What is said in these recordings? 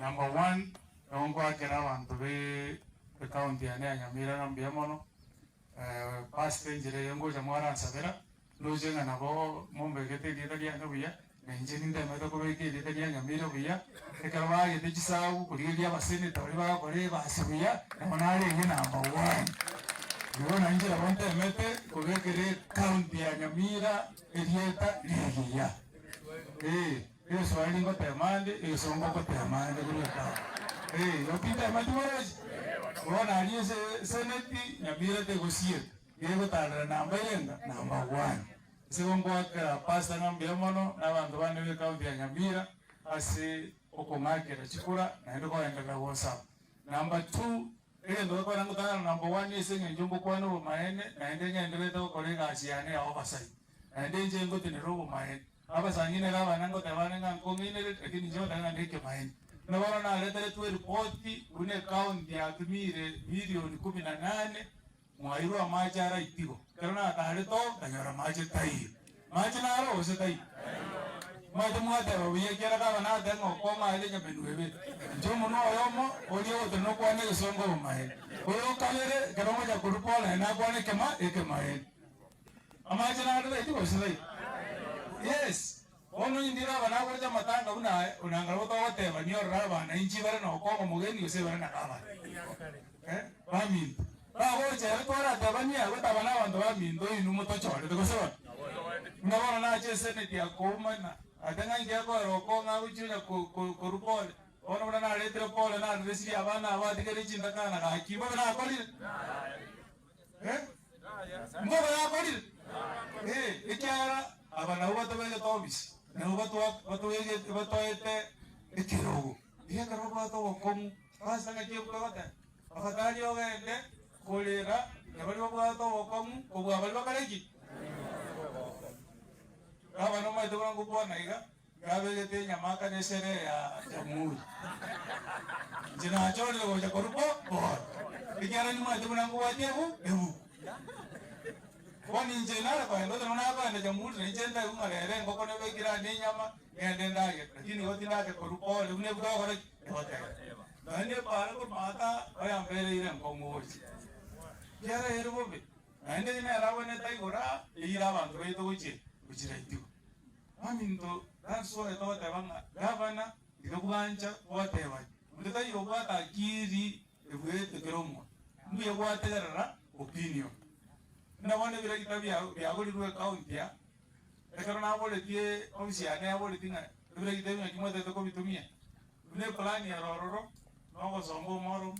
Number one, nongo akera abantu be county ya Nyamira na Mbiamono. Past njire yongo jamwara nsabera. Lojenga nabo mombe gete ditalia ngabuya. Nenjini ndemeta kubeke ditalia Nyamira buya. Ekarwa yete chisau kulilia basene toriba kore basibuya. Namonare nge number one. Yona njira bonte mete kubeke county ya Nyamira elieta ligia. Iyo swali ngo temande, iyo songo ko temande kuleka. Yopita matuwaje. Wana aliye seneti Nyamira te gosie. Yego tala namba yenga number 1. Segongo aka pasta Mbiamono na bantu bane be county ya Nyamira ase okomakera chikura na ndo ko yenda WhatsApp. Number 2 ile ndo ko nangu tala number 1 yesenge njombo kwano maene na ndenge endeleta ko kolega asiane ya oversight. Na ndenge ngo tinero maene. Aba sangine kama nango tabana ngongine lakini njoo tanga ndeke maeni na bora na leta tu report une count ya tumire milioni 18 mwairwa machara itigo kana atale to tanyora mache tai mache na ro se tai mache mwata babuye kera kama na dengo koma ile nyabenuwe njoo muno yomo olio to no kwane songo maeni oyo kalere kana moja kurupola na kwane kama ekemaeni amache na ro itigo se tai. Yes. Ono indira bana kwa matanga unangalo to wote banyo raba na inchi bare no ko mugeni use bare na kaba. Bami. Ba wo je ko ra ta banya ko ta bana bando bami ndo inu moto chole ko so. Ngabona na che seneti ya ko mana. Adanga ngia ko ro ko nga uchunya ko rupole. Ono bana na letre pole na resi abana abadi ke chinda kana ka kiba bana pali. Ngo bana pali. Ikyara abana uba tobege tobisi na uba tobege batoete ekirogo ya karoba to komu pasa ngaje kutoka afadhali ogende kolera yabali bwa to komu kubwa bali bakaleki abana mai to bangu bwana iga gabege te nyamaka ne sere ya jamuri jina chole go ja korupo bo ikyara ni mai to bangu watebu ebu Wani njena kwa ndo tuna hapa na jamhuri na njenda umarere ngoko ne begira ni nyama ngende ndage lakini wote ndage korupo le une bwa gore yote nane para ko mata aya mbere ire ngomochi yara yerobe ande ne arawane tai gora ira bantu beto uchi uchira itu aminto danso eto tabanga gavana ikubanja wote wa ndeta yobata kiri ebwete keromo mbiye wote gara opinion na wane bila kitabu ya goli ruwe county ya ekaro na bole tie onsiane ya bole tinga bila kitabu ya kimoja toko bitumia ne plan ya rororo no go sombo moro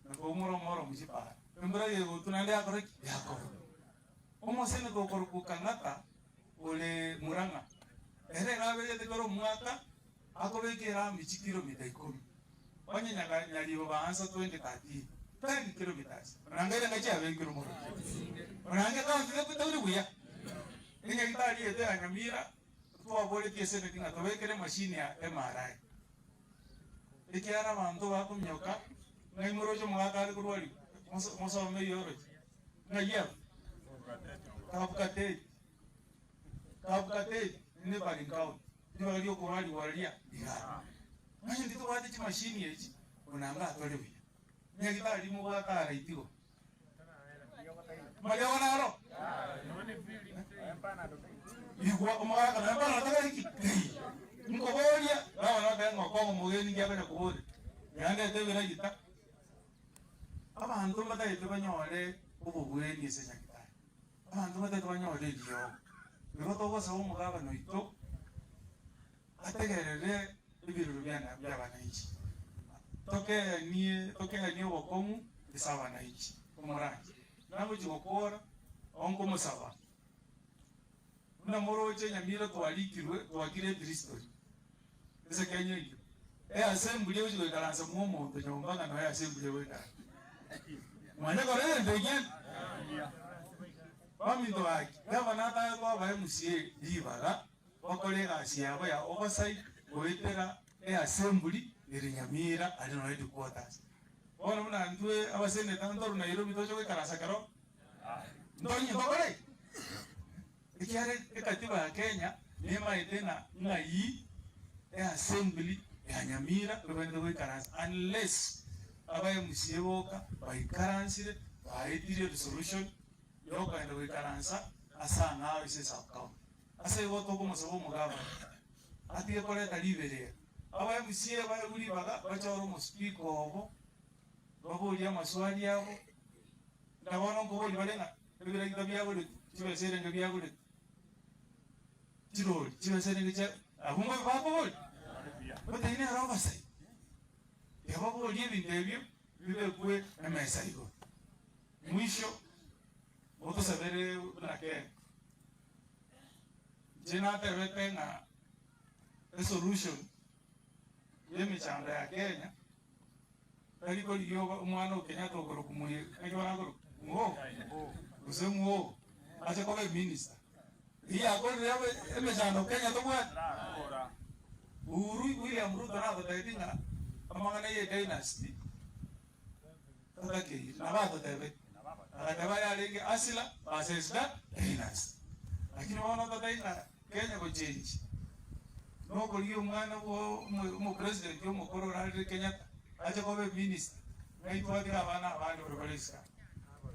na ko moro msipa mbra ye tunale akore yako omo sene ko koruku kangata ole muranga ere gabe de koro muaka akobe kera michikiro mitaikomi wanye nyali baba ansa 2030 10 kilometers rangere ngacha 20 kilometers range ka ndio kutawuri buya ninga kitali ete Nyamira tuwa bole kiese ne tinga tobekere machine ya MRI ikiara bantu ba kumyoka ngai murojo mwaka ari kurwali moso me yoro ngaya kapkate ne bali ngao ndio ndio kurwali walia ya manje ndito wate chi machine yechi unanga atole Nyagitali mo ba ka raitiko. Maliwa na ro. Igwa umara kana bana takariki. Ngobolia bawa na bengo ko mugeni ngebe na kubodi. Yande te bira gita. Abantu bata ite banyole ubugweni se nyagitali. Abantu bata banyole dio. Bigo to go so mugaba no ito. Ategerere ibiru byana byabana iki. Toke ni wokomu bisaba na iki umurangi nabo jikokora onko musaba na moroje Nyamira twalikirwe twakire Bristol ese kenye iyo assembly yo jikaranza mumo to nyombaga na assembly yo da mwana gore ndegen bami ndo aki yaba nata kwa ba musie dibaga bakolega asiaba ya oversight goitera assembly iri Nyamira ali no headquarters ona muna ndwe abasene tanto Nairobi to joke karasa karo ndonyi ndogore ikiare katiba ya Kenya nema itena ngai assembly ya Nyamira rwende gwikaransa unless abaye musieboka baikaransire baitire resolution yoka ende gwikaransa asa nawe ise subcount asa igoto kumusabo mugaba atiye koleta liberia abaye musiye baye uri baga bachoro mu speak obo babuli amaswali yabo ndabona ngo boli balenga bibira ngabyago kibesere ngabyago kiroli kibesere ngicya ahumwe baboli batayine arabasai yababoli ebintu ebyo bibekwe emesa igo mwisho otosabere nake jena tebete na solution yemichanda ya Kenya ariko liyo umwana ukenya tokoro kumuye akibana ko ngo usemuo acha ko minister iya ko yawe emechanda Kenya to bwa uru William Ruto na bataidinga amangana ye dynasty tatake na bato tebe akataba ya lenge asila basesda dynasty lakini wana tataina Kenya ko change no ko liyo umwana mo president yo mo korora Kenyatta acha ko minister ngaitwa dira bana abandi bariska